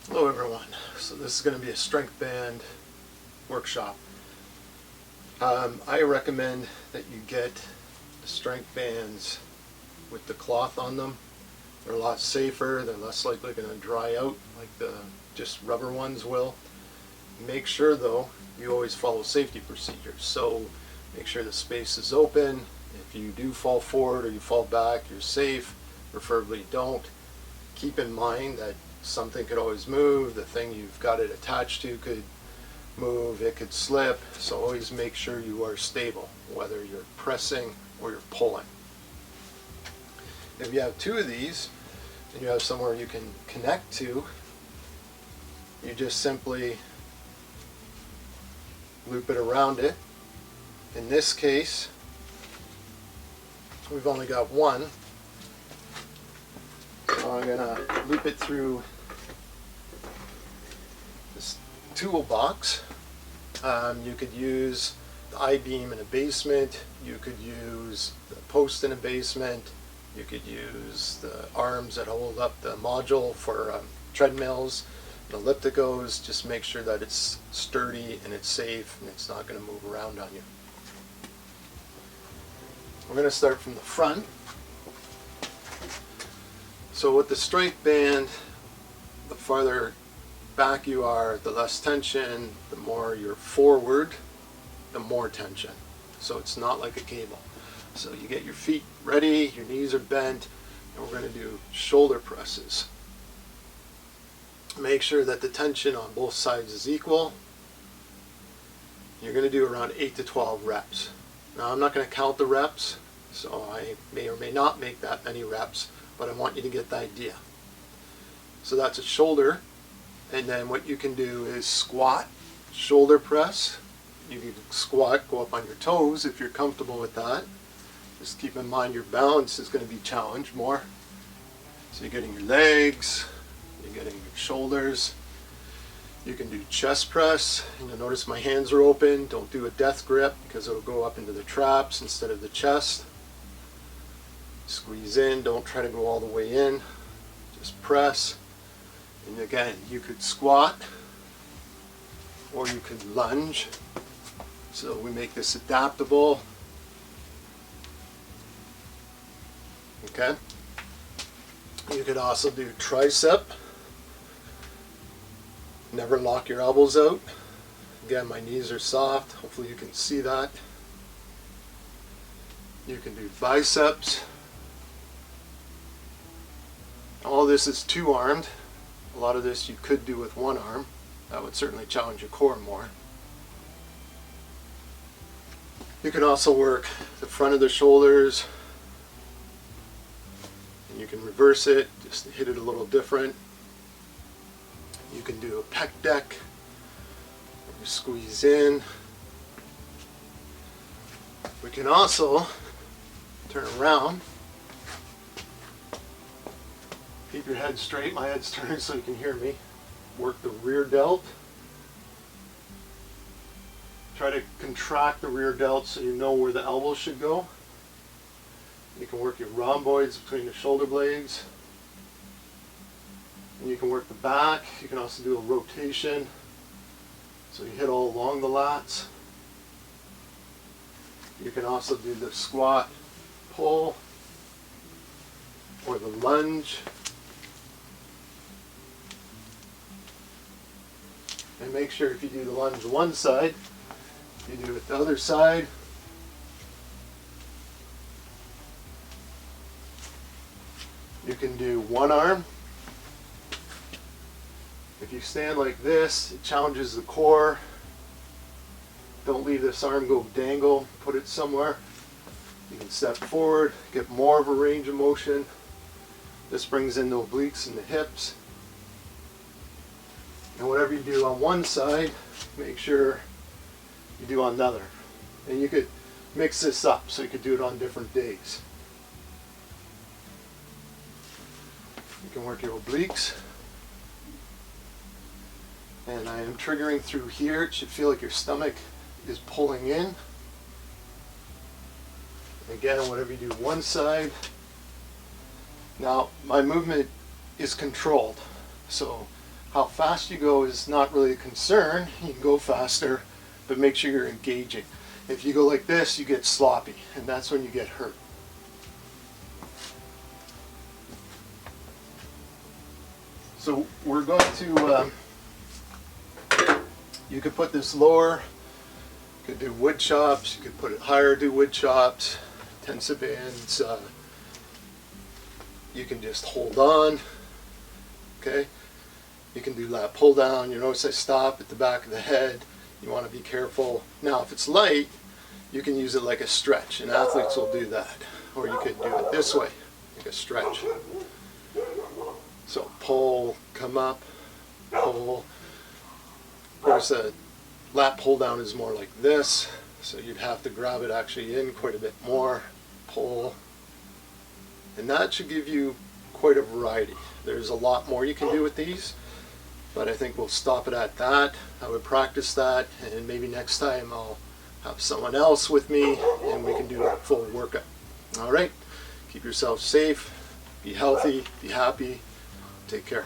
Hello everyone. So this is going to be a strength band workshop. I recommend that you get the strength bands with the cloth on them. They're a lot safer, they're less likely going to dry out like the just rubber ones will. Make sure though you always follow safety procedures. So make sure the space is open. If you do fall forward or you fall back, you're safe. Preferably don't. Keep in mind that something could always move. The thing you've got it attached to could move, it could slip, so always make sure you are stable, whether you're pressing or you're pulling. If you have two of these and you have somewhere you can connect to, you just simply loop it around it. In this case, we've only got one, so I'm going to loop it through this toolbox. You could use the I-beam in a basement, you could use the post in a basement, you could use the arms that hold up the module for treadmills, the ellipticos. Just make sure that it's sturdy and it's safe and it's not going to move around on you. We're going to start from the front. So with the strength band, the farther back you are, the less tension. The more you're forward, the more tension. So it's not like a cable. So you get your feet ready, your knees are bent, and we're going to do shoulder presses. Make sure that the tension on both sides is equal. You're going to do around 8 to 12 reps. Now I'm not going to count the reps, so I may or may not make that many reps, but I want you to get the idea. So that's a shoulder. And then what you can do is squat, shoulder press. You can squat, go up on your toes if you're comfortable with that. Just keep in mind your balance is going to be challenged more. So you're getting your legs, you're getting your shoulders. You can do chest press. And you'll notice my hands are open. Don't do a death grip because it'll go up into the traps instead of the chest. Squeeze in, don't try to go all the way in. Just press. And again, you could squat or you could lunge. So we make this adaptable. Okay. You could also do tricep. Never lock your elbows out. Again, my knees are soft. Hopefully you can see that. You can do biceps. All this is two-armed. A lot of this you could do with one arm. That would certainly challenge your core more. You can also work the front of the shoulders. And you can reverse it, just hit it a little different. You can do a pec deck. You squeeze in. We can also turn around. Keep your head straight. My head's turning so you can hear me. Work the rear delt. Try to contract the rear delt so you know where the elbow should go. You can work your rhomboids between the shoulder blades. And you can work the back. You can also do a rotation. So you hit all along the lats. You can also do the squat, pull, or the lunge. And make sure if you do the lunge one side, you do it the other side. You can do one arm. If you stand like this, it challenges the core. Don't leave this arm go dangle. Put it somewhere. You can step forward, get more of a range of motion. This brings in the obliques and the hips. And whatever you do on one side, make sure you do on the other. And you could mix this up, so you could do it on different days. You can work your obliques. And I am triggering through here. It should feel like your stomach is pulling in. Again, whatever you do one side. Now, my movement is controlled. So How fast you go is not really a concern. You can go faster, but make sure you're engaging. If you go like this, you get sloppy, and that's when you get hurt. So we're going to, you could put this lower, you could do wood chops, you could put it higher, do wood chops, tensive bands, you can just hold on, okay? You can do lat pull down. You notice I stop at the back of the head. You want to be careful. Now if it's light, you can use it like a stretch, and athletes will do that. Or you could do it this way, like a stretch. So pull, come up, pull. Of course a lat pull down is more like this, so you'd have to grab it actually in quite a bit more. Pull. And that should give you quite a variety. There's a lot more you can do with these, but I think we'll stop it at that. I would practice that, and maybe next time I'll have someone else with me and we can do a full workout. All right, keep yourself safe, be healthy, be happy, take care.